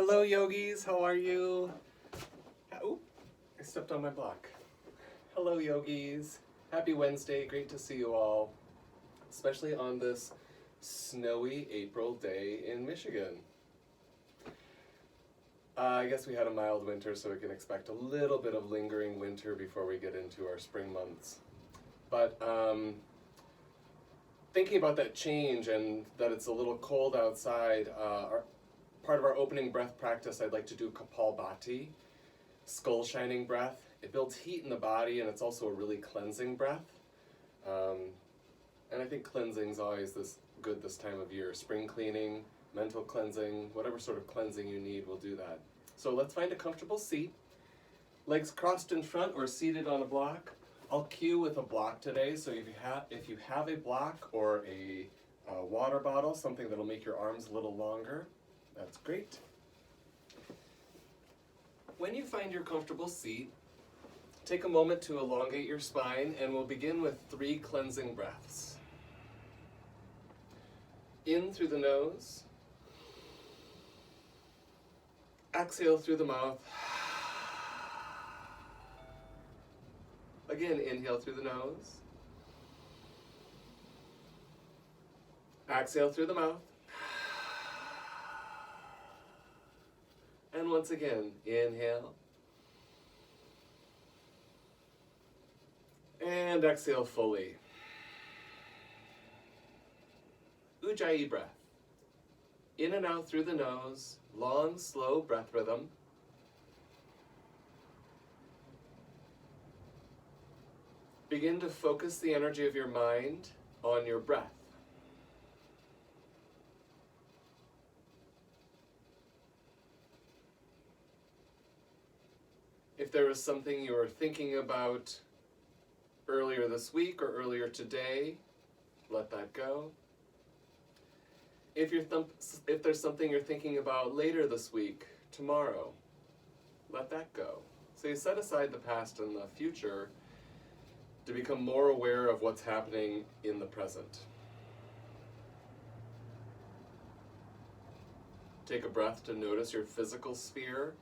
Hello yogis, how are you? Oh, I stepped on my block. Hello yogis, happy Wednesday, great to see you all, especially on this snowy April day in Michigan. I guess we had a mild winter, so we can expect a little bit of lingering winter before we get into our spring months. But thinking about that change and that it's a little cold outside, part of our opening breath practice, I'd like to do Kapalbhati, skull shining breath. It builds heat in the body, and it's also a really cleansing breath. And I think cleansing is always good this time of year. Spring cleaning, mental cleansing, whatever sort of cleansing you need, we'll do that. So let's find a comfortable seat. Legs crossed in front or seated on a block. I'll cue with a block today, so if you have a block or a water bottle, something that'll make your arms a little longer, that's great. When you find your comfortable seat, take a moment to elongate your spine, and we'll begin with 3 cleansing breaths. In through the nose. Exhale through the mouth. Again, inhale through the nose. Exhale through the mouth. And once again, inhale. And exhale fully. Ujjayi breath. In and out through the nose, long, slow breath rhythm. Begin to focus the energy of your mind on your breath. If there is something you are thinking about earlier this week or earlier today, let that go. If there's something you're thinking about later this week, tomorrow, let that go. So you set aside the past and the future to become more aware of what's happening in the present. Take a breath to notice your physical sphere,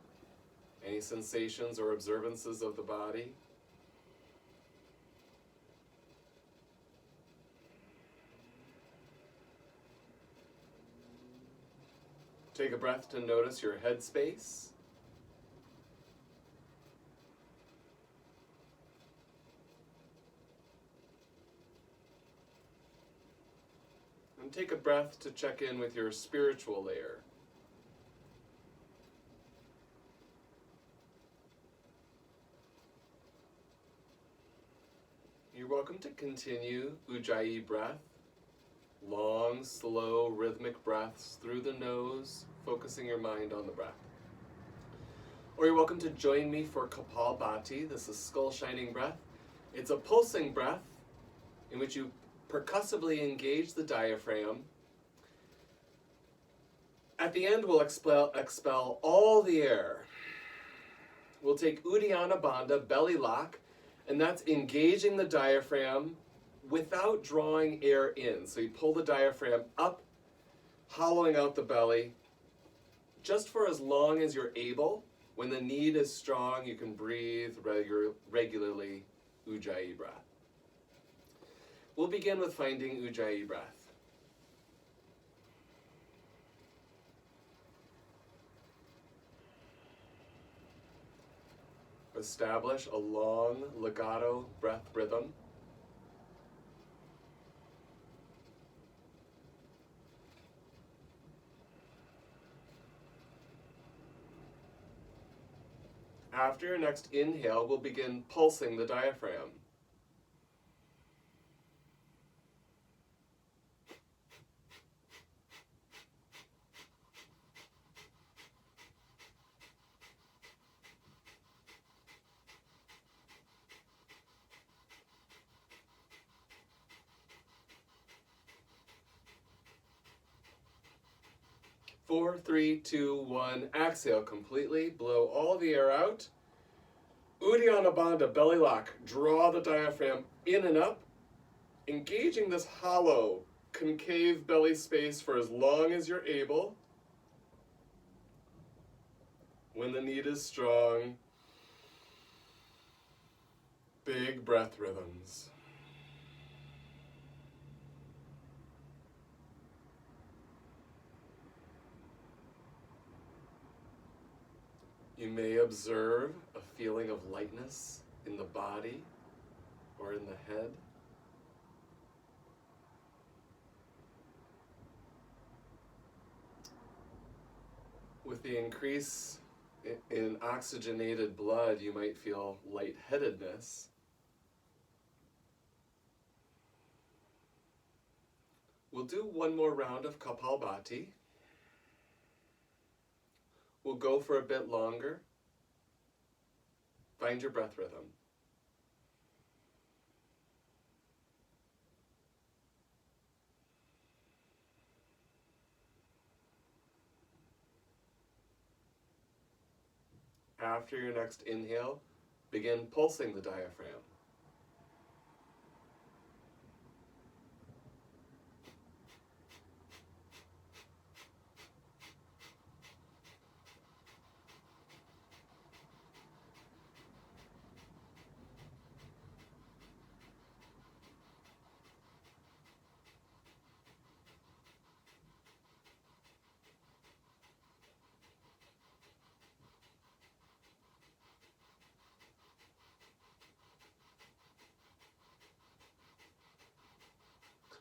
any sensations or observances of the body. Take a breath to notice your head space. And take a breath to check in with your spiritual layer. You're welcome to continue Ujjayi breath, long, slow, rhythmic breaths through the nose, focusing your mind on the breath. Or you're welcome to join me for Kapalbhati. This is skull shining breath. It's a pulsing breath in which you percussively engage the diaphragm. At the end, we'll expel all the air. We'll take Uddiyana Bandha, belly lock, and that's engaging the diaphragm without drawing air in. So you pull the diaphragm up, hollowing out the belly, just for as long as you're able. When the need is strong, you can breathe regularly Ujjayi breath. We'll begin with finding Ujjayi breath. Establish a long legato breath rhythm. After your next inhale, we'll begin pulsing the diaphragm. Four, 3, 2, 1. Exhale completely. Blow all the air out. Uddiyana Bandha, belly lock. Draw the diaphragm in and up, engaging this hollow, concave belly space for as long as you're able. When the need is strong, big breath rhythms. You may observe a feeling of lightness in the body or in the head. With the increase in oxygenated blood, you might feel lightheadedness. We'll do one more round of Kapalbhati. We'll go for a bit longer. Find your breath rhythm. After your next inhale, begin pulsing the diaphragm.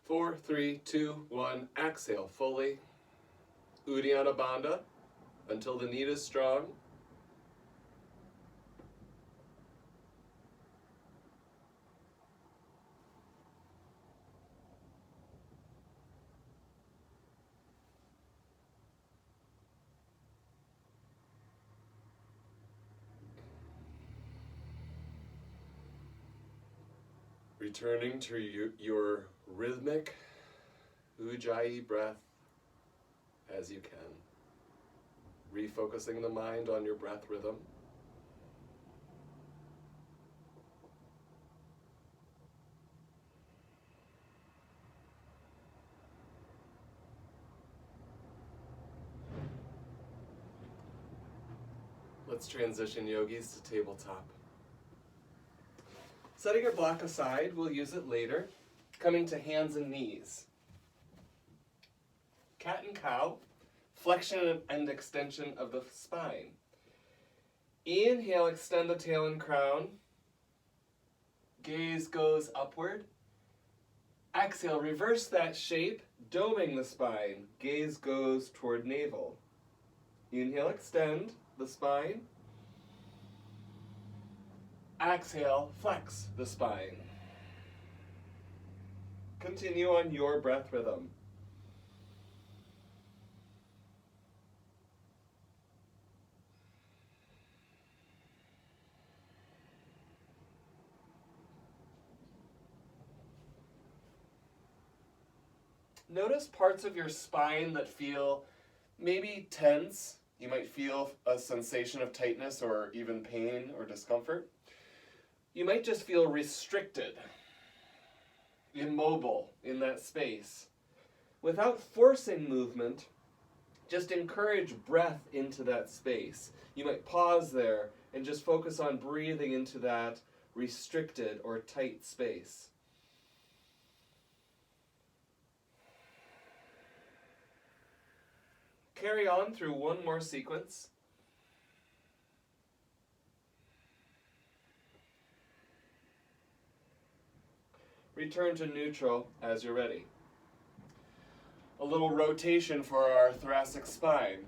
Four, three, two, one. Exhale fully. Uddiyana Bandha until the need is strong. Returning to your rhythmic Ujjayi breath as you can. Refocusing the mind on your breath rhythm. Let's transition, yogis, to tabletop. Setting your block aside, we'll use it later. Coming to hands and knees. Cat and cow, flexion and extension of the spine. Inhale, extend the tail and crown. Gaze goes upward. Exhale, reverse that shape, doming the spine. Gaze goes toward navel. Inhale, extend the spine. Exhale, flex the spine. Continue on your breath rhythm. Notice parts of your spine that feel maybe tense. You might feel a sensation of tightness or even pain or discomfort. You might just feel restricted, immobile in that space. Without forcing movement, just encourage breath into that space. You might pause there and just focus on breathing into that restricted or tight space. Carry on through one more sequence. Return to neutral as you're ready. A little rotation for our thoracic spine.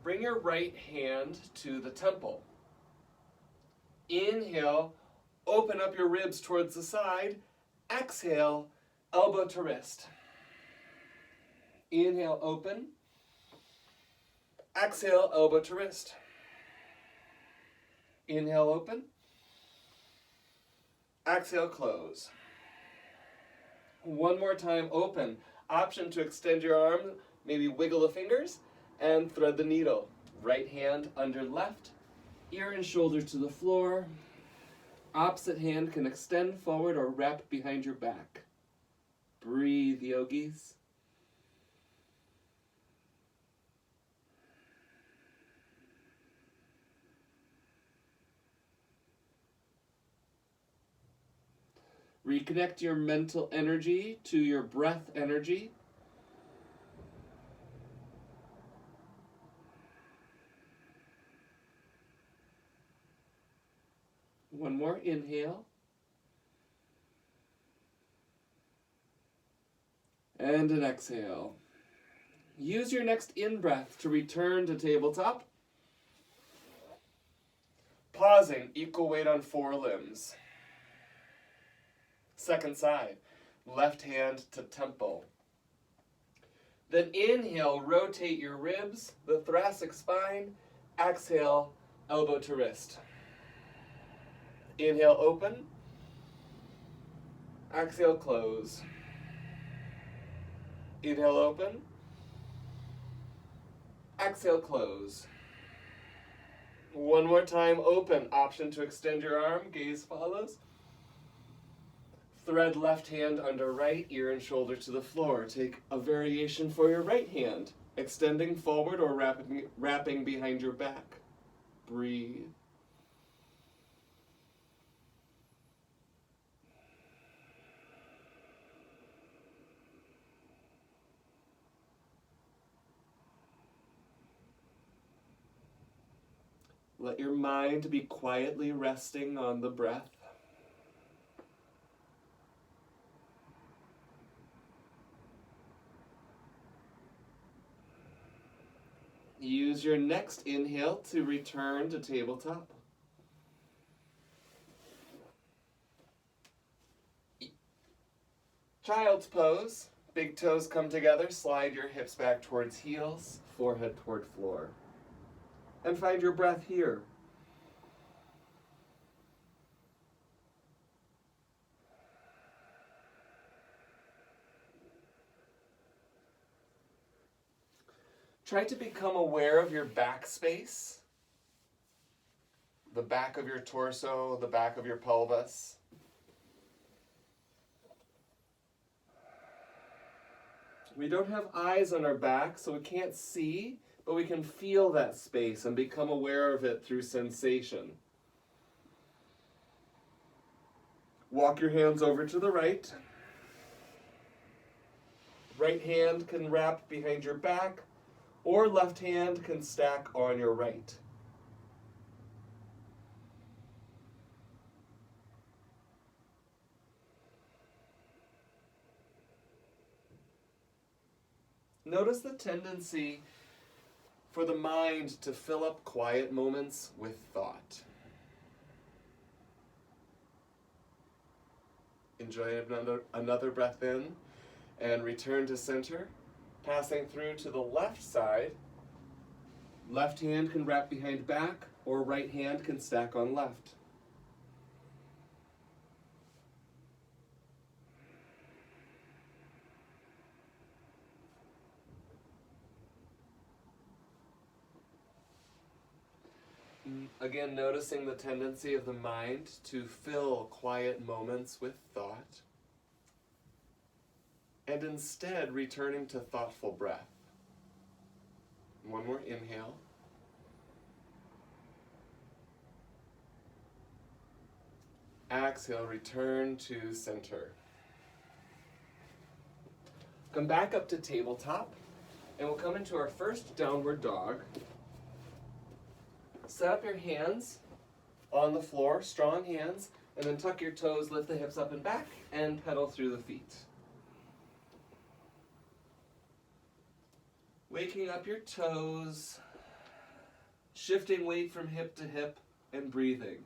Bring your right hand to the temple. Inhale, open up your ribs towards the side. Exhale, elbow to wrist. Inhale, open. Exhale, elbow to wrist. Inhale, open. Exhale, close. One more time, open. Option to extend your arm, maybe wiggle the fingers, and thread the needle. Right hand under left, ear and shoulder to the floor. Opposite hand can extend forward or wrap behind your back. Breathe, yogis. Reconnect your mental energy to your breath energy. One more inhale. And an exhale. Use your next in-breath to return to tabletop. Pausing, equal weight on forelimbs. Second side, left hand to temple. Then inhale, rotate your ribs, the thoracic spine. Exhale, elbow to wrist. Inhale, open. Exhale, close. Inhale, open. Exhale, close. One more time, open. Option to extend your arm, gaze follows. Thread left hand under right, ear and shoulder to the floor. Take a variation for your right hand, extending forward or wrapping behind your back. Breathe. Let your mind be quietly resting on the breath. Use your next inhale to return to tabletop. Child's pose. Big toes come together. Slide your hips back towards heels, forehead toward floor. And find your breath here. Try to become aware of your back space, the back of your torso, the back of your pelvis. We don't have eyes on our back, so we can't see, but we can feel that space and become aware of it through sensation. Walk your hands over to the right. Right hand can wrap behind your back, or left hand can stack on your right. Notice the tendency for the mind to fill up quiet moments with thought. Enjoy another breath in and return to center. Passing through to the left side. Left hand can wrap behind back, or right hand can stack on left. Again, noticing the tendency of the mind to fill quiet moments with thought, and instead returning to thoughtful breath. One more inhale. Exhale, return to center. Come back up to tabletop, and we'll come into our first downward dog. Set up your hands on the floor, strong hands, and then tuck your toes, lift the hips up and back, and pedal through the feet. Waking up your toes, shifting weight from hip to hip, and breathing.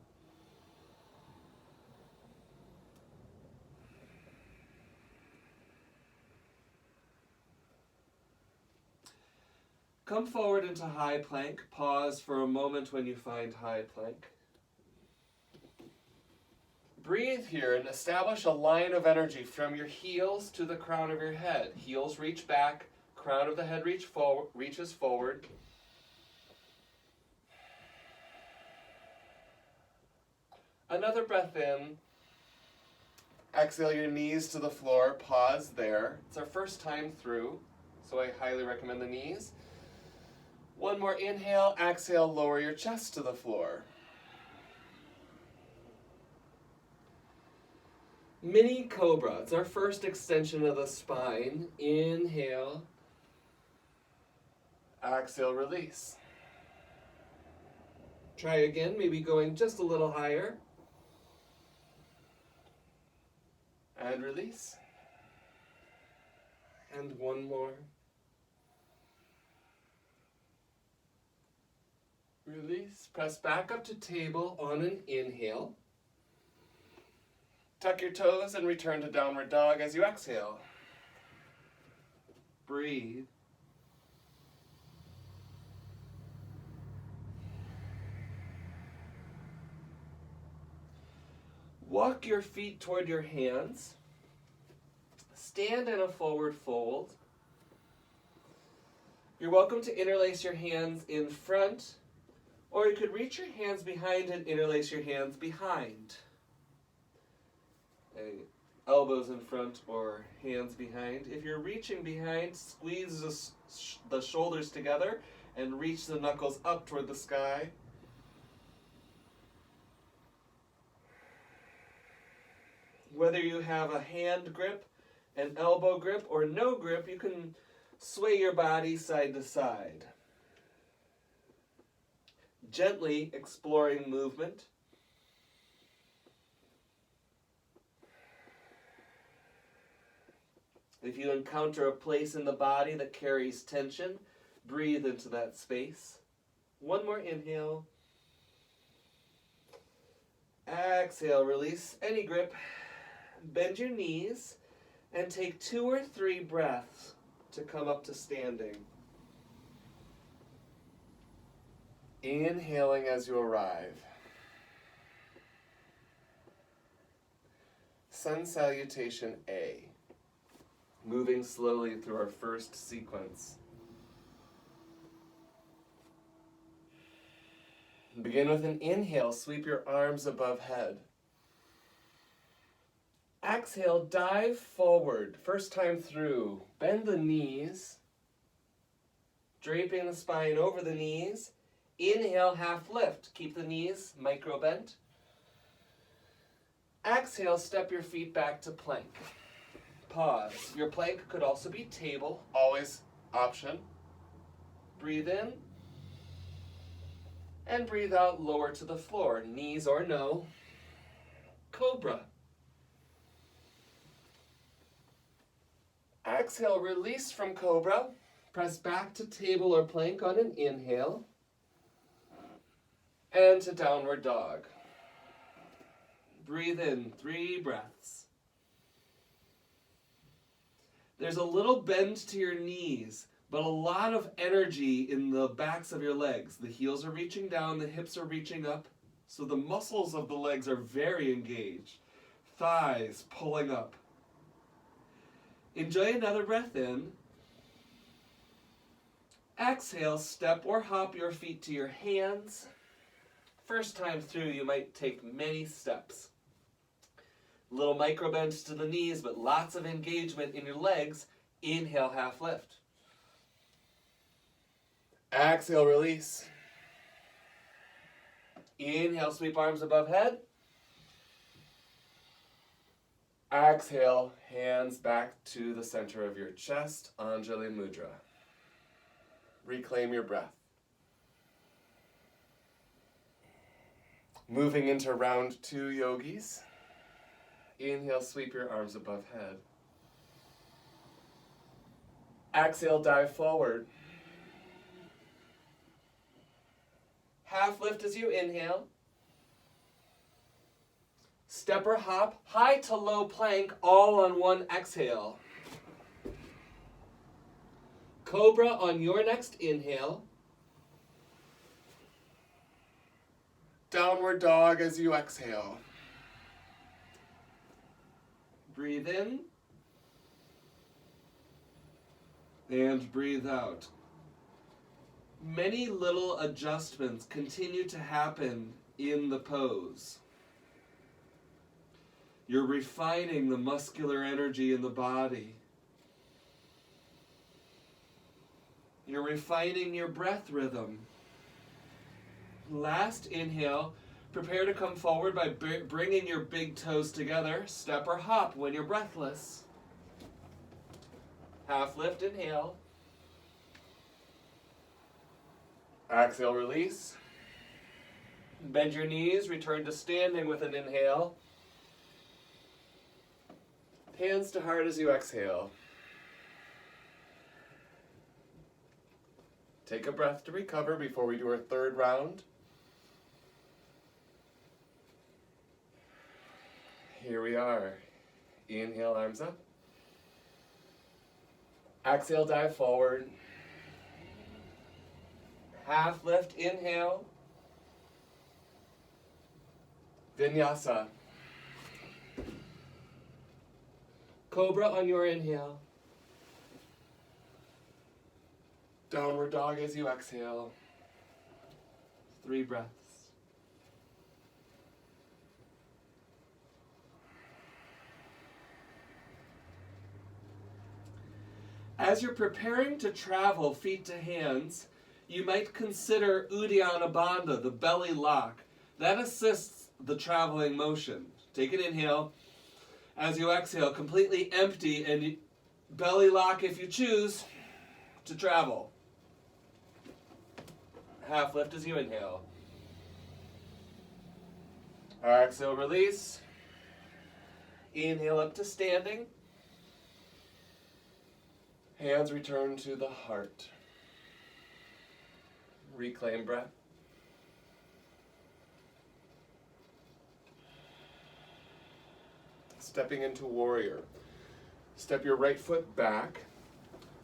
Come forward into high plank. Pause for a moment when you find high plank. Breathe here and establish a line of energy from your heels to the crown of your head. Heels reach back, crown of the head reaches forward. Another breath in. Exhale your knees to the floor. Pause there. It's our first time through, so I highly recommend the knees. One more inhale. Exhale, lower your chest to the floor. Mini cobra. It's our first extension of the spine. Inhale. Exhale, release. Try again, maybe going just a little higher. And release. And one more. Release. Press back up to table on an inhale. Tuck your toes and return to downward dog as you exhale. Breathe. Walk your feet toward your hands. Stand in a forward fold. You're welcome to interlace your hands in front, or you could reach your hands behind and interlace your hands behind. Elbows in front or hands behind. If you're reaching behind, squeeze the shoulders together and reach the knuckles up toward the sky. Whether you have a hand grip, an elbow grip, or no grip, you can sway your body side to side. Gently exploring movement. If you encounter a place in the body that carries tension, breathe into that space. One more inhale. Exhale, release any grip. Bend your knees and take 2 or 3 breaths to come up to standing. Inhaling as you arrive. Sun Salutation A. Moving slowly through our first sequence. Begin with an inhale. Sweep your arms above head. Exhale, dive forward. First time through. Bend the knees. Draping the spine over the knees. Inhale, half lift. Keep the knees micro bent. Exhale, step your feet back to plank. Pause. Your plank could also be table, always option. Breathe in. And breathe out, lower to the floor. Knees or no. Cobra. Exhale, release from cobra. Press back to table or plank on an inhale. And to downward dog. Breathe in, 3 breaths. There's a little bend to your knees, but a lot of energy in the backs of your legs. The heels are reaching down, the hips are reaching up, so the muscles of the legs are very engaged. Thighs pulling up. Enjoy another breath in. Exhale, step or hop your feet to your hands. First time through, you might take many steps. Little micro bends to the knees, but lots of engagement in your legs. Inhale, half lift. Exhale, release. Inhale, sweep arms above head. Exhale, hands back to the center of your chest, Anjali Mudra. Reclaim your breath. Moving into round 2, yogis. Inhale, sweep your arms above head. Exhale, dive forward. Half lift as you inhale. Step or hop, high to low plank, all on one exhale. Cobra on your next inhale. Downward dog as you exhale. Breathe in. And breathe out. Many little adjustments continue to happen in the pose. You're refining the muscular energy in the body. You're refining your breath rhythm. Last inhale, Prepare to come forward by bringing your big toes together. Step or hop when you're breathless. Half lift, inhale. Exhale, release. Bend your knees, return to standing with an inhale. Hands to heart as you exhale. Take a breath to recover before we do our third round. Here we are. Inhale, arms up. Exhale, dive forward. Half lift, inhale. Vinyasa. Cobra on your inhale. Downward dog as you exhale. 3 breaths. As you're preparing to travel feet to hands, you might consider Uddiyana Bandha, the belly lock. That assists the traveling motion. Take an inhale. As you exhale, completely empty and belly lock if you choose to travel. Half lift as you inhale. Exhale, release. Inhale up to standing. Hands return to the heart. Reclaim breath. Stepping into warrior. Step your right foot back,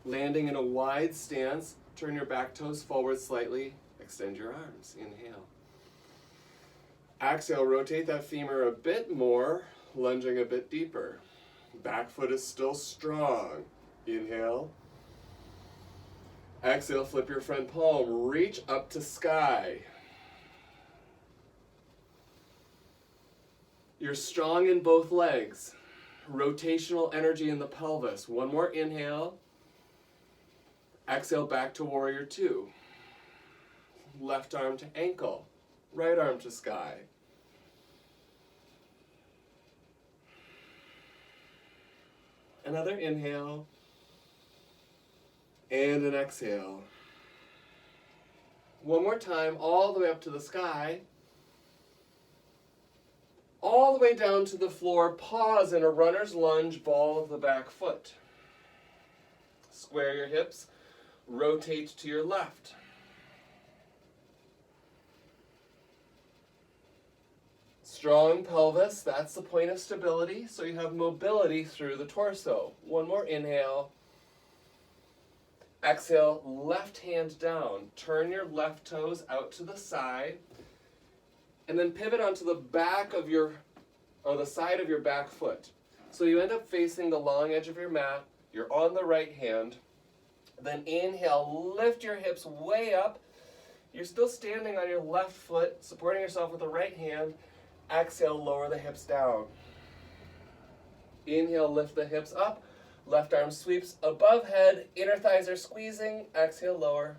landing in a wide stance. Turn your back toes forward slightly. Extend your arms. Inhale. Exhale, rotate that femur a bit more, lunging a bit deeper. Back foot is still strong. Inhale. Exhale, flip your front palm. Reach up to sky. You're strong in both legs. Rotational energy in the pelvis. One more inhale. Exhale, back to warrior 2. Left arm to ankle. Right arm to sky. Another inhale. And an exhale. One more time, all the way up to the sky. All the way down to the floor. Pause in a runner's lunge, ball of the back foot. Square your hips. Rotate to your left. Strong pelvis, that's the point of stability, so you have mobility through the torso. One more inhale. Exhale, left hand down. Turn your left toes out to the side. And then pivot onto the back of your, or the side of your back foot. So you end up facing the long edge of your mat. You're on the right hand. Then inhale, lift your hips way up. You're still standing on your left foot, supporting yourself with the right hand. Exhale, lower the hips down. Inhale, lift the hips up. Left arm sweeps above head. Inner thighs are squeezing. Exhale, lower.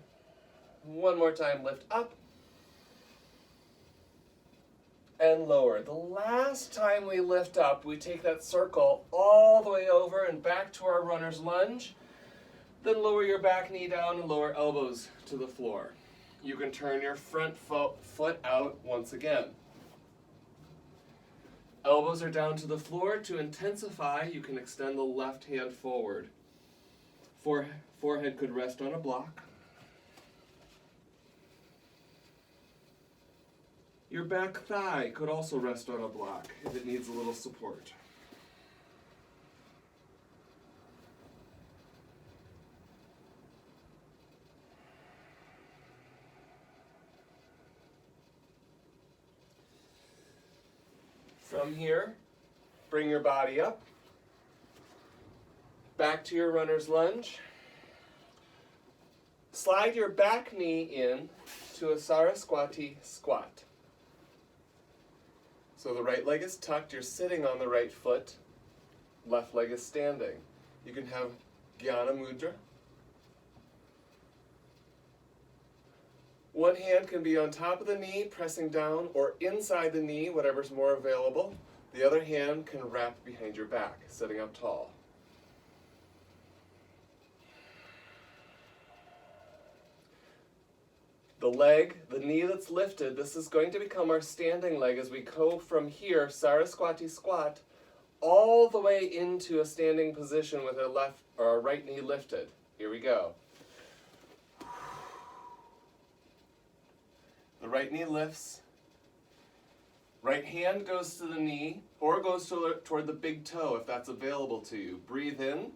One more time, lift up. And lower. The last time we lift up, we take that circle all the way over and back to our runner's lunge. Then lower your back knee down and lower elbows to the floor. You can turn your front foot out once again. Elbows are down to the floor. To intensify, you can extend the left hand forward. Forehead could rest on a block. Your back thigh could also rest on a block if it needs a little support. From here, bring your body up, back to your runner's lunge. Slide your back knee in to a Saraswati squat. So the right leg is tucked, you're sitting on the right foot, left leg is standing. You can have Jnana Mudra. One hand can be on top of the knee, pressing down, or inside the knee, whatever's more available. The other hand can wrap behind your back, sitting up tall. The knee that's lifted, this is going to become our standing leg as we go from here, Saraswati squat, all the way into a standing position with our right knee lifted. Here we go. The right knee lifts. Right hand goes to the knee or goes toward the big toe if that's available to you. Breathe in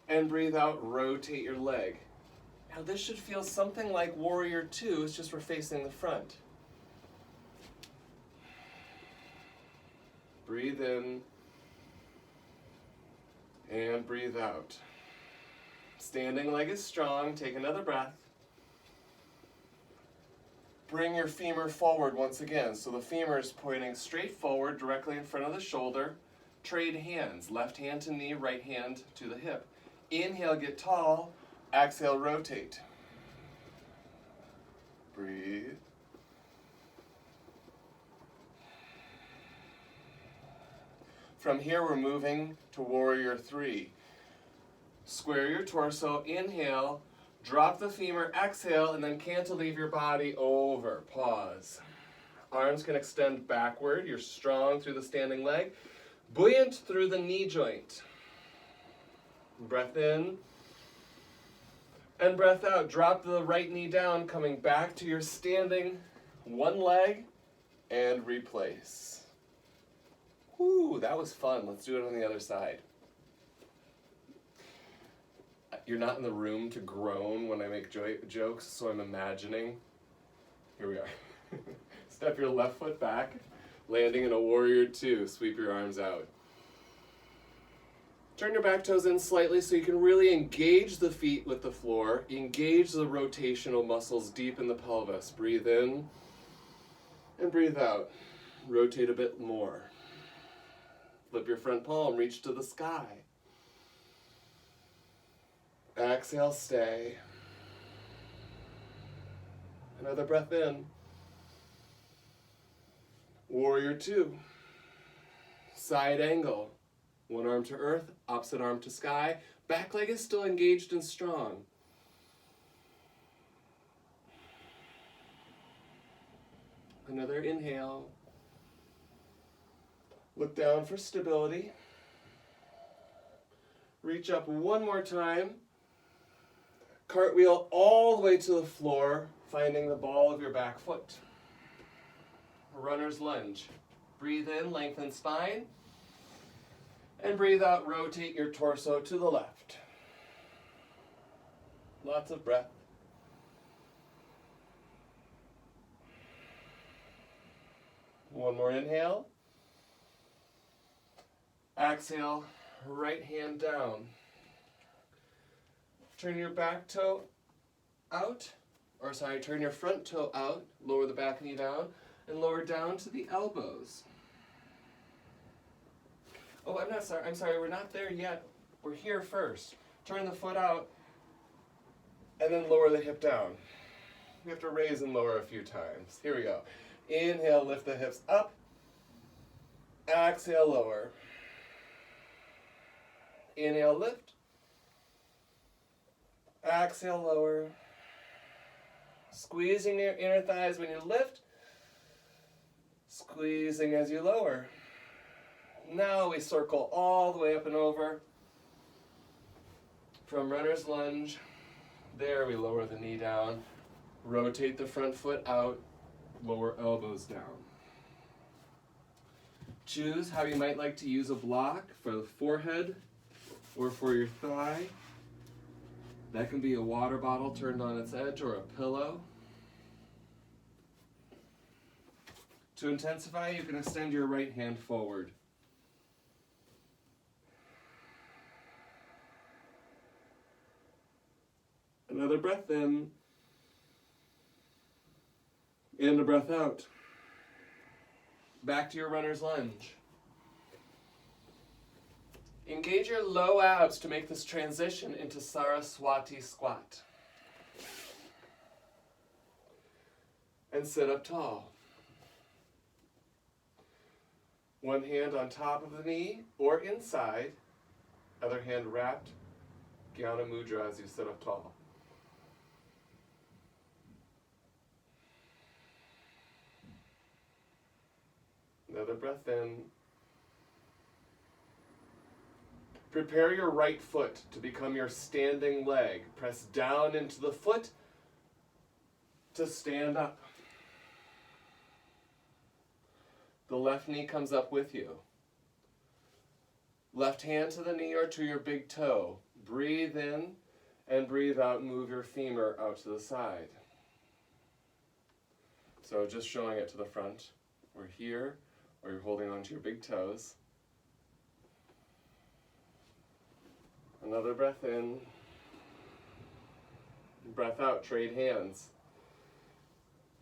and breathe out, rotate your leg. Now this should feel something like Warrior 2, it's just we're facing the front. Breathe in and breathe out. Standing leg is strong, take another breath. Bring your femur forward once again. So the femur is pointing straight forward, directly in front of the shoulder. Trade hands, left hand to knee, right hand to the hip. Inhale, get tall. Exhale, rotate. Breathe. From here, we're moving to Warrior 3. Square your torso, inhale, drop the femur, exhale, and then cantilever your body over. Pause. Arms can extend backward. You're strong through the standing leg. Buoyant through the knee joint. Breath in. And breath out. Drop the right knee down, coming back to your standing one leg, and replace. Whew, that was fun. Let's do it on the other side. You're not in the room to groan when I make jokes, so I'm imagining. Here we are. Step your left foot back, landing in a Warrior 2. Sweep your arms out. Turn your back toes in slightly so you can really engage the feet with the floor. Engage the rotational muscles deep in the pelvis. Breathe in and breathe out. Rotate a bit more. Flip your front palm, reach to the sky. Exhale, stay. Another breath in. Warrior 2. Side angle. One arm to earth, opposite arm to sky. Back leg is still engaged and strong. Another inhale. Look down for stability. Reach up one more time. Cartwheel all the way to the floor, finding the ball of your back foot. Runner's lunge. Breathe in, lengthen spine. And breathe out, rotate your torso to the left. Lots of breath. One more inhale. Exhale, right hand down. Turn your back toe out, turn your front toe out, lower the back knee down, and lower down to the elbows. Oh, I'm sorry, we're not there yet. We're here first. Turn the foot out, and then lower the hip down. We have to raise and lower a few times. Here we go. Inhale, lift the hips up. Exhale, lower. Inhale, lift. Exhale, lower. Squeezing your inner thighs when you lift. Squeezing as you lower. Now we circle all the way up and over. From runner's lunge, there we lower the knee down. Rotate the front foot out, lower elbows down. Choose how you might like to use a block for the forehead or for your thigh. That can be a water bottle turned on its edge or a pillow. To intensify, you can extend your right hand forward. Another breath in, and a breath out. Back to your runner's lunge. Engage your low abs to make this transition into Saraswati squat. And sit up tall. One hand on top of the knee or inside, other hand wrapped, Jnana Mudra as you sit up tall. Another breath in. Prepare your right foot to become your standing leg. Press down into the foot to stand up. The left knee comes up with you. Left hand to the knee or to your big toe. Breathe in and breathe out. Move your femur out to the side. So just showing it to the front, or here, or you're holding onto your big toes. Another breath in. Breath out, trade hands.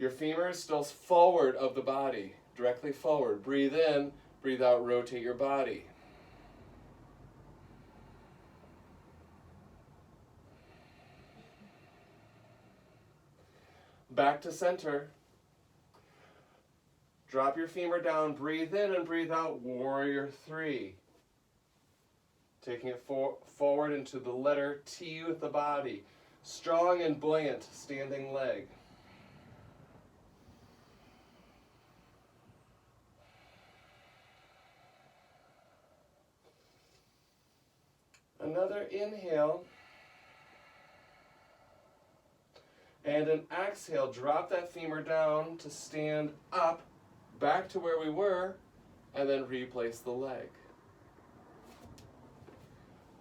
Your femur is still forward of the body, directly forward. Breathe in, breathe out, rotate your body. Back to center. Drop your femur down, breathe in and breathe out, warrior three. Taking it forward into the letter T with the body. Strong and buoyant standing leg. Another inhale. And an exhale, drop that femur down to stand up, back to where we were, and then replace the leg.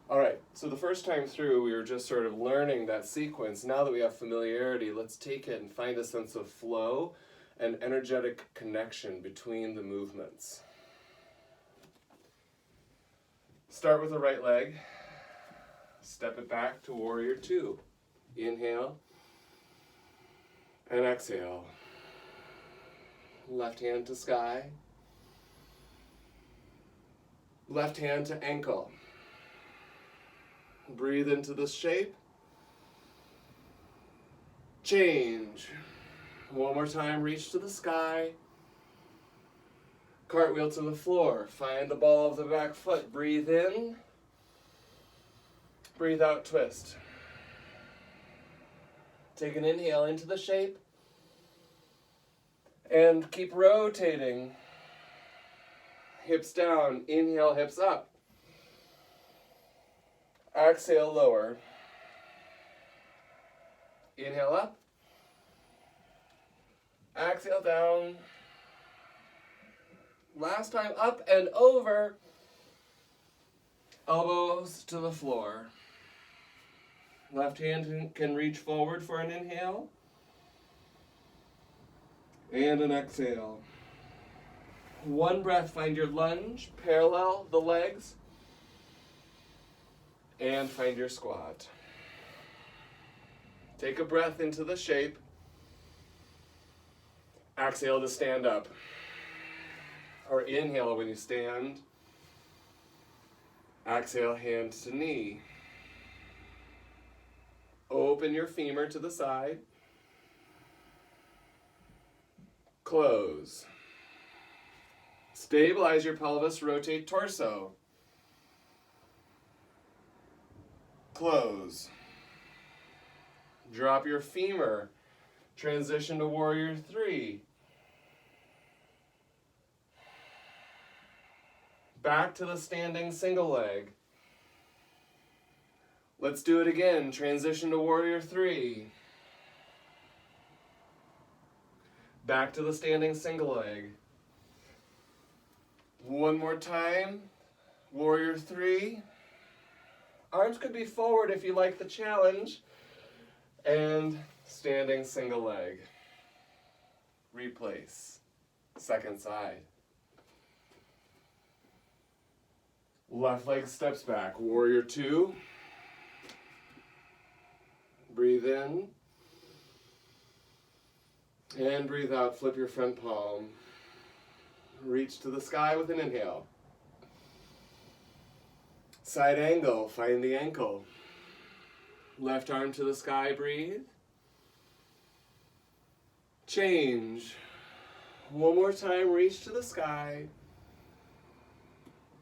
All right, so the first time through, we were just sort of learning that sequence. Now that we have familiarity, let's take it and find a sense of flow and energetic connection between the movements. Start with the right leg. Step it back to warrior two. Inhale. And exhale. Left hand to sky. Left hand to ankle. Breathe into the shape. Change. One more time, reach to the sky. Cartwheel to the floor. Find the ball of the back foot. Breathe in. Breathe out, twist. Take an inhale into the shape. And keep rotating. Hips down. Inhale, hips up. Exhale, lower. Inhale up. Exhale down. Last time, up and over. Elbows to the floor. Left hand can reach forward for an inhale. And an exhale. One breath, find your lunge, parallel the legs. And find your squat. Take a breath into the shape. Exhale to stand up. Or inhale when you stand. Exhale, hand to knee. Open your femur to the side. Close. Stabilize your pelvis, rotate torso. Close. Drop your femur. Transition to warrior three. Back to the standing single leg. Let's do it again. Transition to warrior three. Back to the standing single leg. One more time. Warrior three. Arms could be forward if you like the challenge. And standing single leg. Replace. Second side. Left leg steps back. Warrior two. Breathe in. And breathe out. Flip your front palm. Reach to the sky with an inhale. Side angle. Find the ankle. Left arm to the sky. Breathe. Change. One more time, reach to the sky.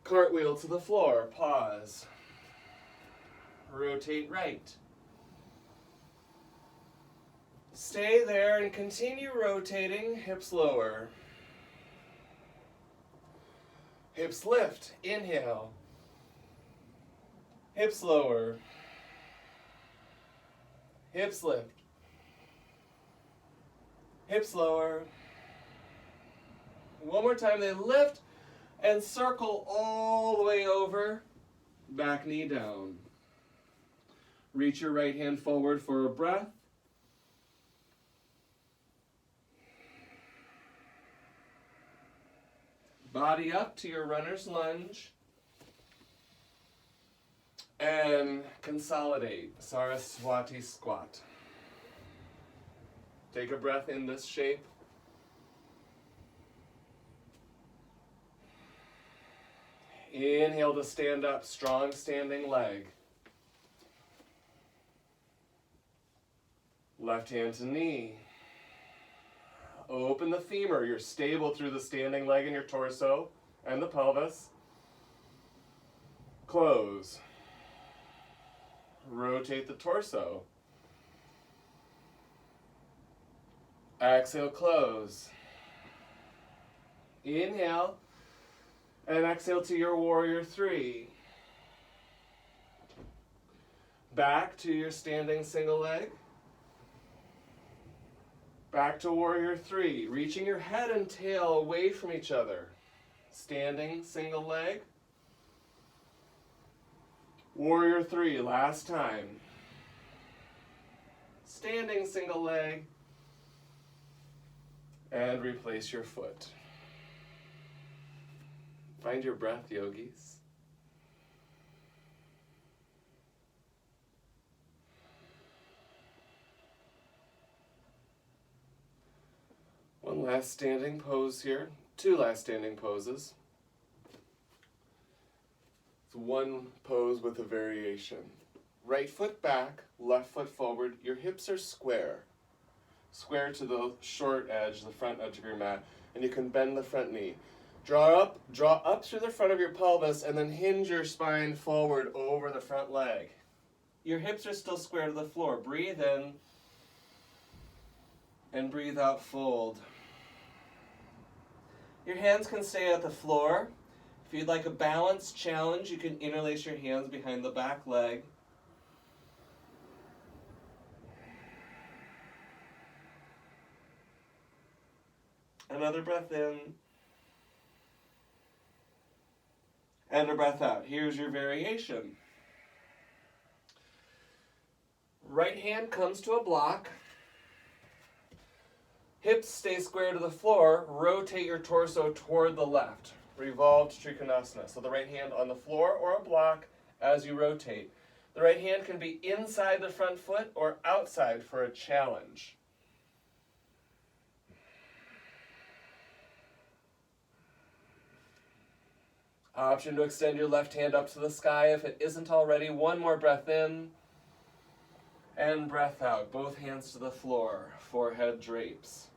Cartwheel to the floor, pause. Rotate right. Stay there and continue rotating, hips lower. Hips lift, inhale. Hips lower. Hips lift. Hips lower. One more time, they lift and circle all the way over. Back knee down. Reach your right hand forward for a breath. Body up to your runner's lunge. And consolidate, Saraswati squat. Take a breath in this shape. Inhale to stand up, strong standing leg. Left hand to knee. Open the femur. You're stable through the standing leg in your torso and the pelvis. Close. Rotate the torso. Exhale, close. Inhale, and exhale to your warrior three. Back to your standing single leg. Back to warrior three, reaching your head and tail away from each other. Standing single leg. Warrior three, last time. Standing single leg. And replace your foot. Find your breath, yogis. One last standing pose here. Two last standing poses. It's one pose with a variation. Right foot back, left foot forward. Your hips are square. Square to the short edge, the front edge of your mat. And you can bend the front knee. Draw up through the front of your pelvis and then hinge your spine forward over the front leg. Your hips are still square to the floor. Breathe in and breathe out, fold. Your hands can stay at the floor. If you'd like a balance challenge, you can interlace your hands behind the back leg. Another breath in. And a breath out. Here's your variation. Right hand comes to a block. Hips stay square to the floor. Rotate your torso toward the left. Revolved Trikonasana. So the right hand on the floor or a block as you rotate. The right hand can be inside the front foot or outside for a challenge. Option to extend your left hand up to the sky if it isn't already. One more breath in and breath out. Both hands to the floor. Forehead drapes.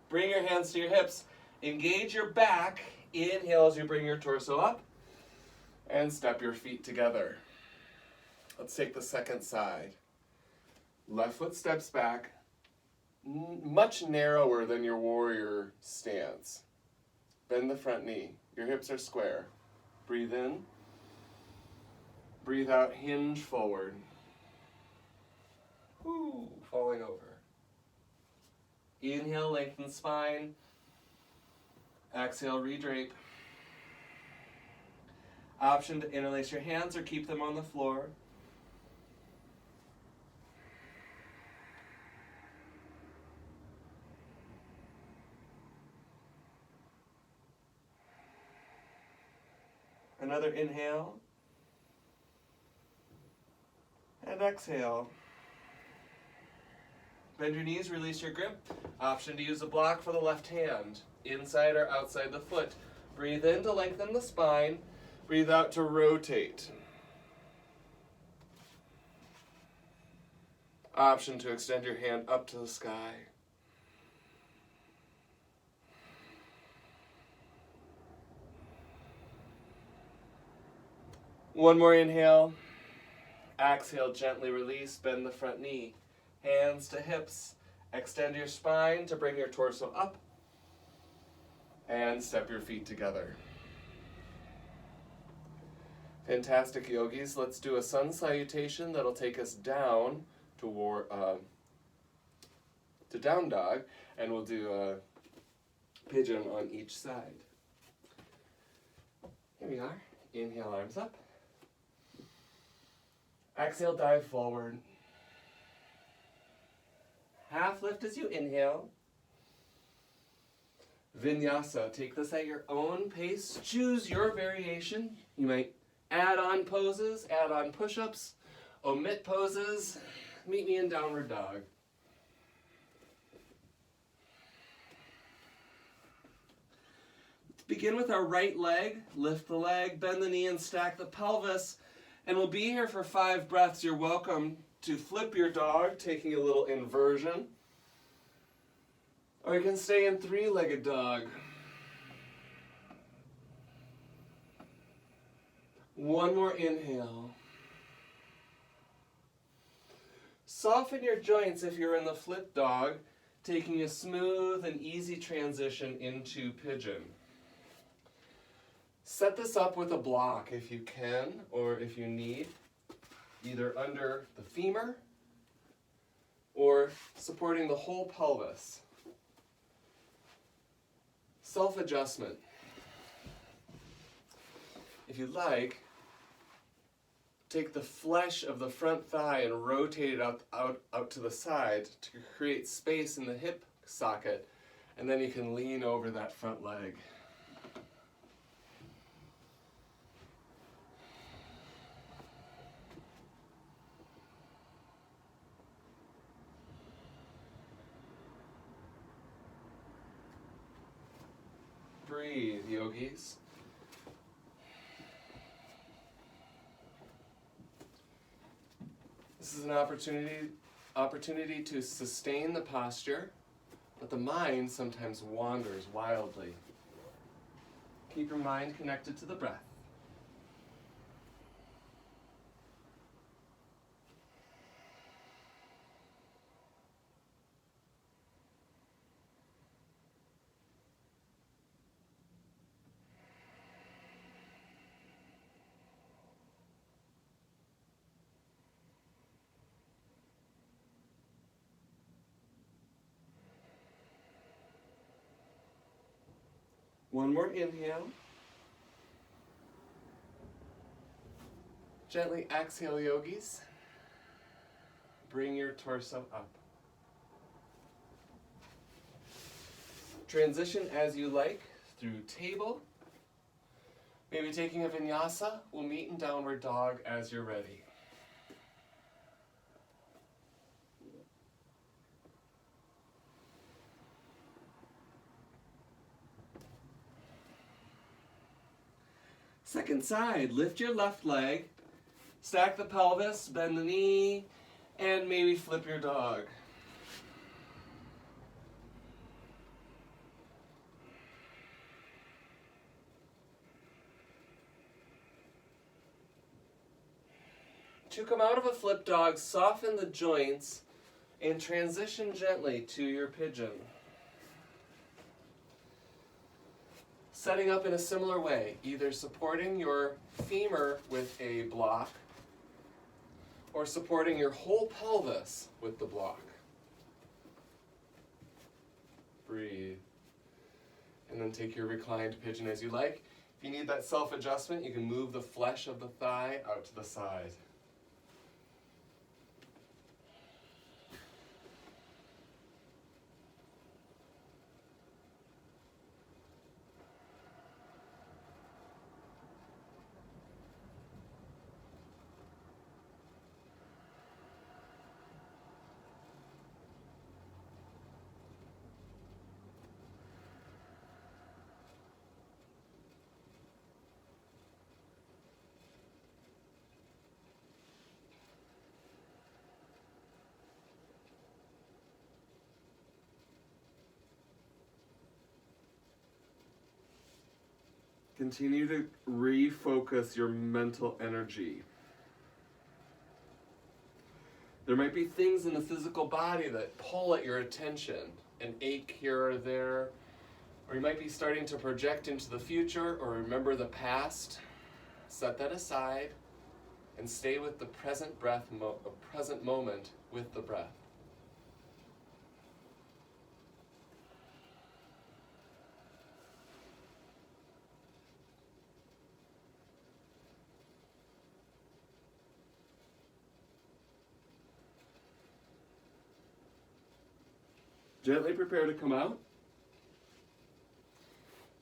Bring your hands to your hips. Engage your back. Inhale as you bring your torso up. And step your feet together. Let's take the second side. Left foot steps back. Much narrower than your warrior stance. Bend the front knee. Your hips are square. Breathe in. Breathe out, hinge forward. Woo, falling over. Inhale, lengthen spine. Exhale, redrape. Option to interlace your hands or keep them on the floor. Another inhale. And exhale. Bend your knees, release your grip. Option to use a block for the left hand, inside or outside the foot. Breathe in to lengthen the spine. Breathe out to rotate. Option to extend your hand up to the sky. One more inhale. Exhale, gently release, bend the front knee. Hands to hips. Extend your spine to bring your torso up. And step your feet together. Fantastic, yogis. Let's do a sun salutation that'll take us down to down dog, and we'll do a pigeon on each side. Here we are. Inhale, arms up. Exhale, dive forward. Half lift as you inhale. Vinyasa. Take this at your own pace. Choose your variation. You might add on poses, add on push-ups, omit poses. Meet me in downward dog. Let's begin with our right leg. Lift the leg, bend the knee, and stack the pelvis. And we'll be here for 5 breaths. You're welcome to flip your dog, taking a little inversion. Or you can stay in 3-legged dog. One more inhale. Soften your joints if you're in the flip dog, taking a smooth and easy transition into pigeon. Set this up with a block if you can, or if you need, either under the femur or supporting the whole pelvis. Self-adjustment. If you like, take the flesh of the front thigh and rotate it out to the side to create space in the hip socket, and then you can lean over that front leg. Breathe, yogis. This is an opportunity to sustain the posture, but the mind sometimes wanders wildly. Keep your mind connected to the breath. One more inhale. Gently exhale, yogis. Bring your torso up. Transition as you like through table. Maybe taking a vinyasa. We'll meet in downward dog as you're ready. Second side, lift your left leg, stack the pelvis, bend the knee, and maybe flip your dog. To come out of a flip dog, soften the joints and transition gently to your pigeon. Setting up in a similar way, either supporting your femur with a block or supporting your whole pelvis with the block. Breathe. And then take your reclined pigeon as you like. If you need that self-adjustment, you can move the flesh of the thigh out to the side. Continue to refocus your mental energy. There might be things in the physical body that pull at your attention, an ache here or there, or you might be starting to project into the future or remember the past. Set that aside and stay with the present present moment with the breath. Gently prepare to come out.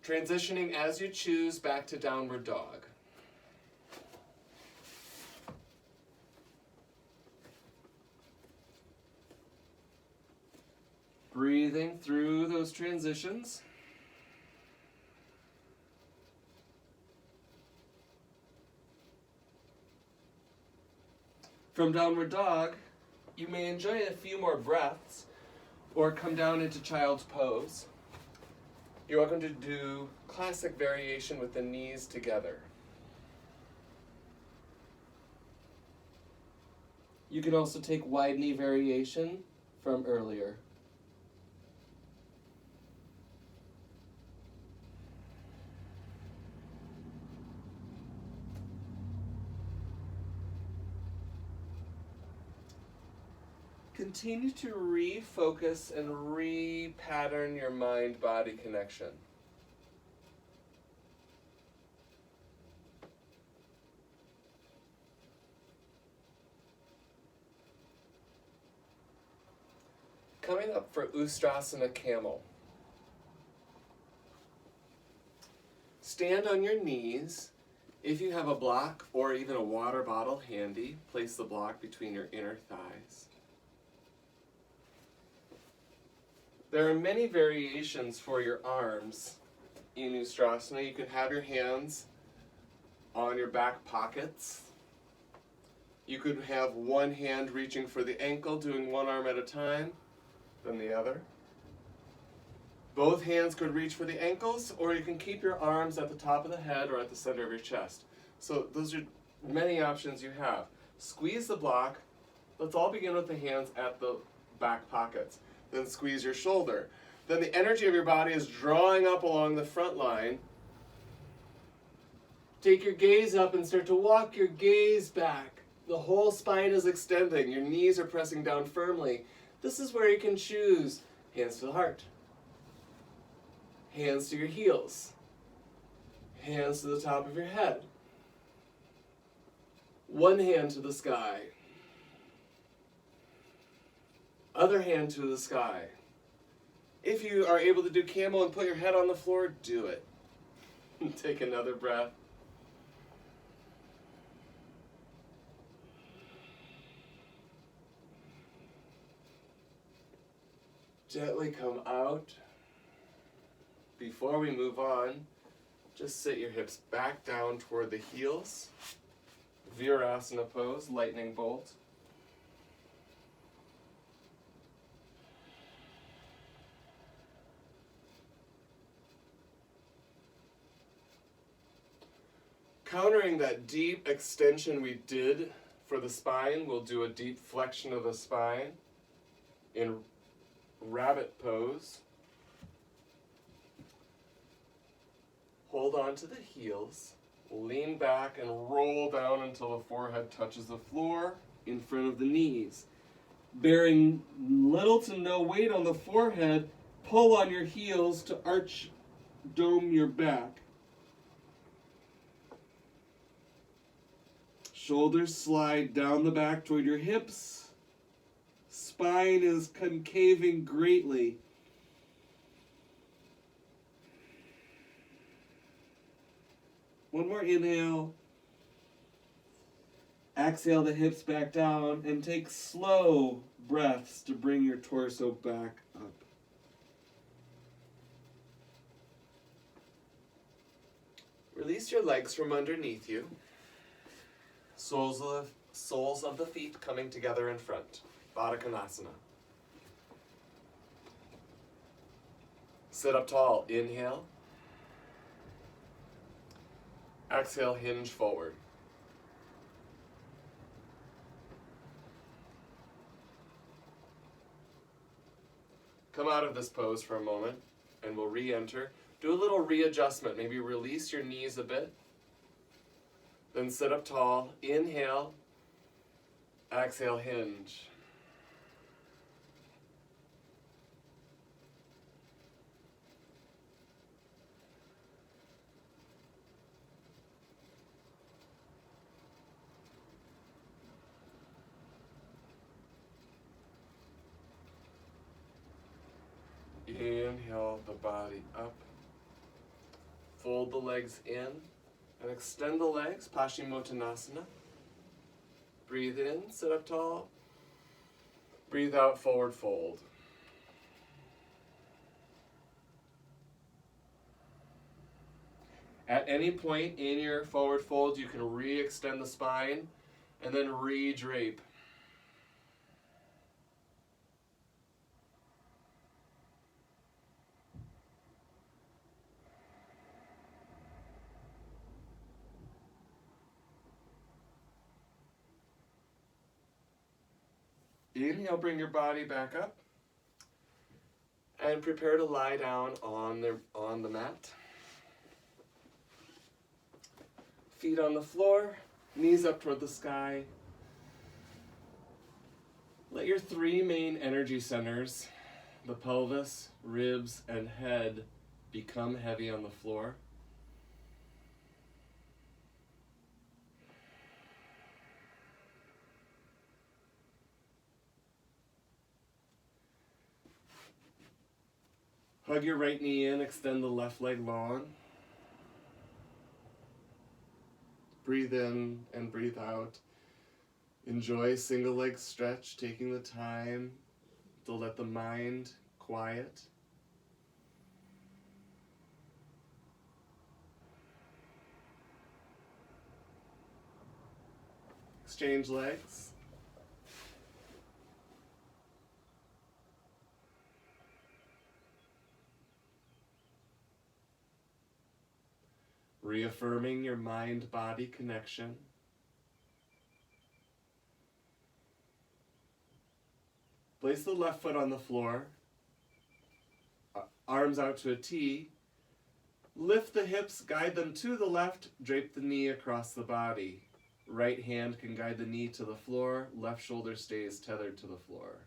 Transitioning as you choose back to downward dog. Breathing through those transitions. From downward dog, you may enjoy a few more breaths or come down into child's pose. You're welcome to do classic variation with the knees together. You can also take wide knee variation from earlier. Continue to refocus and repattern your mind-body connection. Coming up for Ustrasana Camel. Stand on your knees. If you have a block or even a water bottle handy, place the block between your inner thighs. There are many variations for your arms in Ustrasana. You can have your hands on your back pockets. You could have one hand reaching for the ankle, doing one arm at a time, then the other. Both hands could reach for the ankles, or you can keep your arms at the top of the head or at the center of your chest. So those are many options you have. Squeeze the block. Let's all begin with the hands at the back pockets. Then squeeze your shoulder. Then the energy of your body is drawing up along the front line. Take your gaze up and start to walk your gaze back. The whole spine is extending. Your knees are pressing down firmly. This is where you can choose hands to the heart, hands to your heels, hands to the top of your head, one hand to the sky, other hand to the sky. If you are able to do camel and put your head on the floor, do it. Take another breath. Gently come out. Before we move on, just sit your hips back down toward the heels. Virasana pose, lightning bolt. Countering that deep extension we did for the spine, we'll do a deep flexion of the spine in rabbit pose. Hold on to the heels, lean back and roll down until the forehead touches the floor in front of the knees. Bearing little to no weight on the forehead, pull on your heels to arch, dome your back. Shoulders slide down the back toward your hips. Spine is concaving greatly. One more inhale. Exhale the hips back down and take slow breaths to bring your torso back up. Release your legs from underneath you. Soles of the feet coming together in front. Baddha Konasana. Sit up tall. Inhale. Exhale, hinge forward. Come out of this pose for a moment, and we'll re-enter. Do a little readjustment. Maybe release your knees a bit. Then sit up tall. Inhale. Exhale, hinge. Inhale the body up. Fold the legs in and extend the legs, Paschimottanasana. Breathe in, sit up tall. Breathe out, forward fold. At any point in your forward fold, you can re-extend the spine and then re-drape. Inhale, bring your body back up and prepare to lie down on the mat. Feet on the floor, knees up toward the sky. Let your three main energy centers, the pelvis, ribs, and head, become heavy on the floor. Hug your right knee in, extend the left leg long. Breathe in and breathe out. Enjoy single leg stretch, taking the time to let the mind quiet. Exchange legs. Reaffirming your mind-body connection. Place the left foot on the floor, arms out to a T. Lift the hips, guide them to the left, drape the knee across the body. Right hand can guide the knee to the floor, left shoulder stays tethered to the floor.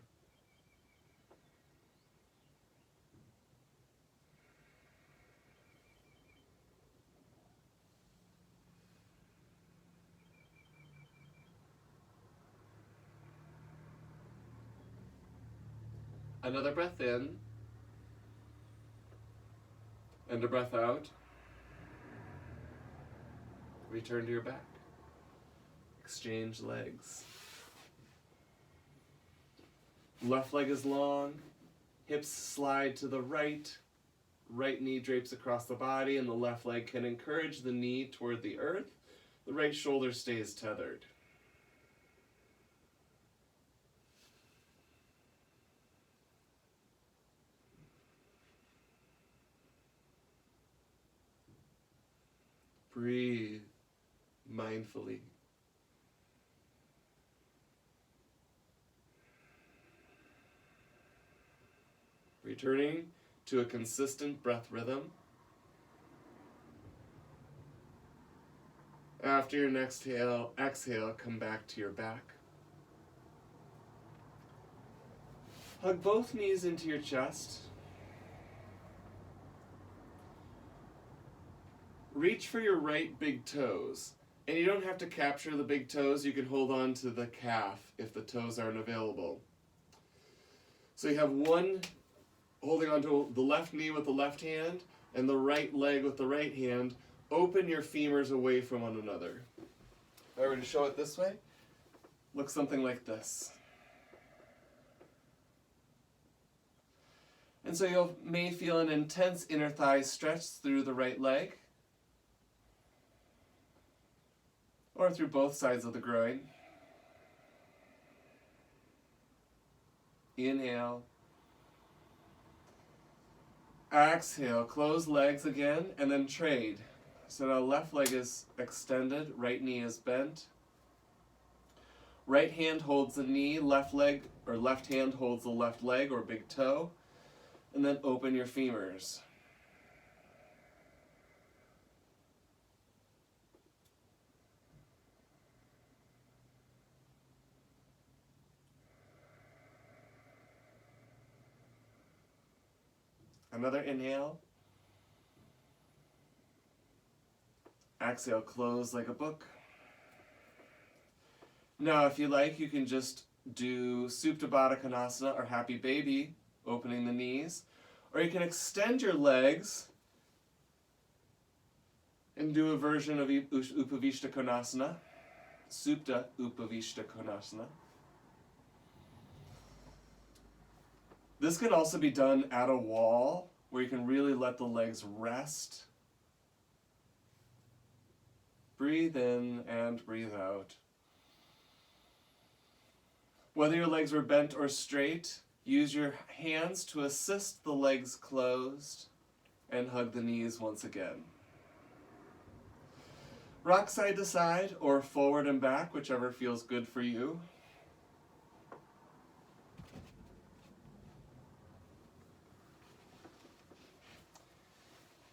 Another breath in, and a breath out. Return to your back. Exchange legs. Left leg is long, hips slide to the right, right knee drapes across the body, and the left leg can encourage the knee toward the earth. The right shoulder stays tethered. Breathe mindfully. Returning to a consistent breath rhythm. After your next exhale, come back to your back. Hug both knees into your chest. Reach for your right big toes. And you don't have to capture the big toes. You can hold on to the calf if the toes aren't available. So you have one holding onto the left knee with the left hand and the right leg with the right hand. Open your femurs away from one another. If I were to show it this way, looks something like this. And so you may feel an intense inner thigh stretch through the right leg or through both sides of the groin. Inhale. Exhale, close legs again, and then trade. So now left leg is extended, right knee is bent. Right hand holds the knee, left leg or left hand holds the left leg or big toe. And then open your femurs. Another inhale. Exhale, close like a book. Now, if you like, you can just do Supta Baddha Konasana or Happy Baby, opening the knees. Or you can extend your legs and do a version of Upavishta Konasana, Supta Upavishta Konasana. This can also be done at a wall where you can really let the legs rest. Breathe in and breathe out. Whether your legs were bent or straight, use your hands to assist the legs closed and hug the knees once again. Rock side to side or forward and back, whichever feels good for you.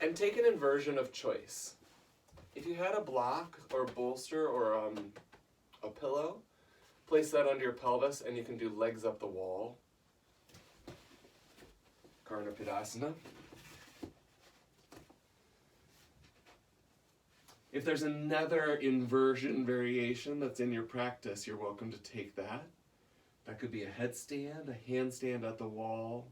And take an inversion of choice. If you had a block or a bolster or a pillow, place that under your pelvis and you can do legs up the wall. Karnapidasana. If there's another inversion variation that's in your practice, you're welcome to take that. That could be a headstand, a handstand at the wall.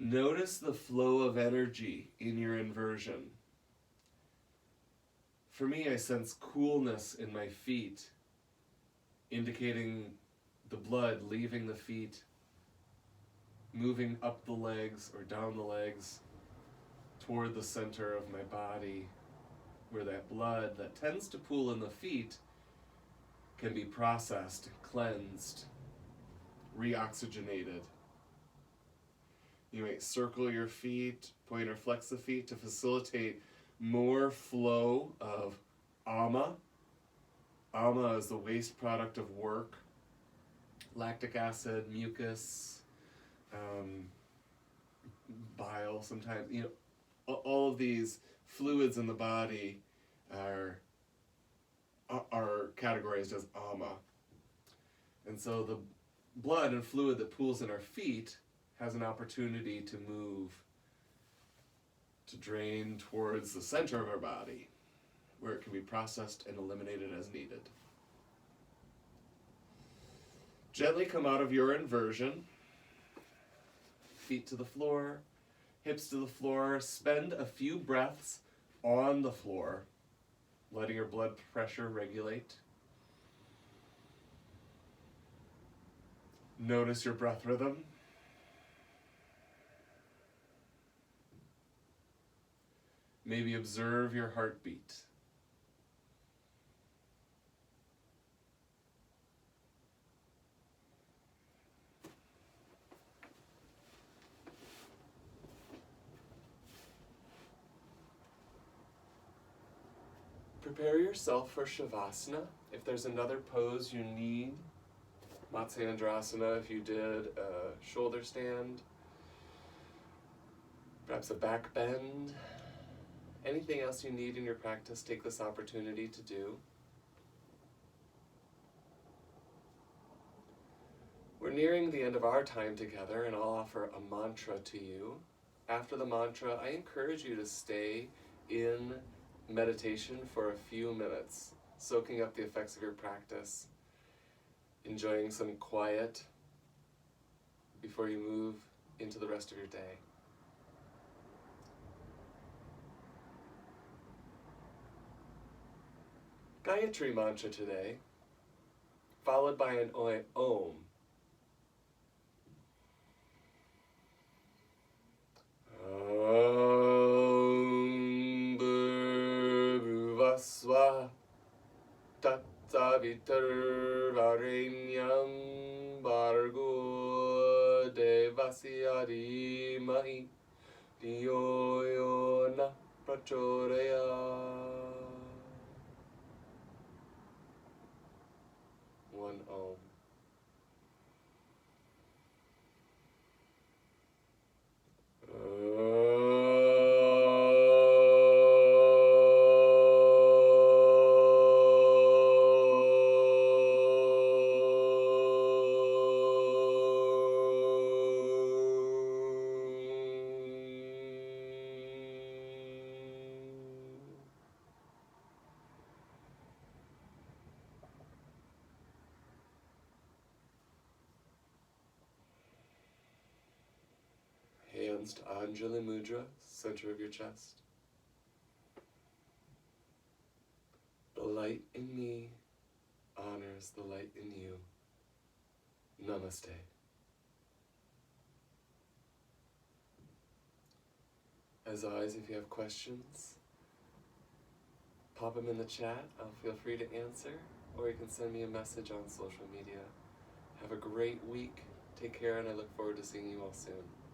Notice the flow of energy in your inversion. For me, I sense coolness in my feet, indicating the blood leaving the feet, moving up the legs or down the legs toward the center of my body, where that blood that tends to pool in the feet can be processed, cleansed, reoxygenated. You might circle your feet, point or flex the feet to facilitate more flow of ama. Ama is the waste product of work. Lactic acid, mucus, bile sometimes. All of these fluids in the body are categorized as ama. And so the blood and fluid that pools in our feet has an opportunity to move, to drain towards the center of our body, where it can be processed and eliminated as needed. Gently come out of your inversion, feet to the floor, hips to the floor. Spend a few breaths on the floor, letting your blood pressure regulate. Notice your breath rhythm. Maybe observe your heartbeat. Prepare yourself for Shavasana. If there's another pose you need, Matsyendrasana if you did a shoulder stand, perhaps a back bend. Anything else you need in your practice, take this opportunity to do. We're nearing the end of our time together, and I'll offer a mantra to you. After the mantra, I encourage you to stay in meditation for a few minutes, soaking up the effects of your practice, enjoying some quiet before you move into the rest of your day. Gayatri mantra today, followed by an Om. Om Savitar Varenyam Bargo Devasya Dhimahi Dhiyo Yo Na Prachodaya. One Om. Hands to Anjali Mudra, center of your chest. The light in me honors the light in you. Namaste. As always, if you have questions, pop them in the chat. I'll feel free to answer, or you can send me a message on social media. Have a great week. Take care, and I look forward to seeing you all soon.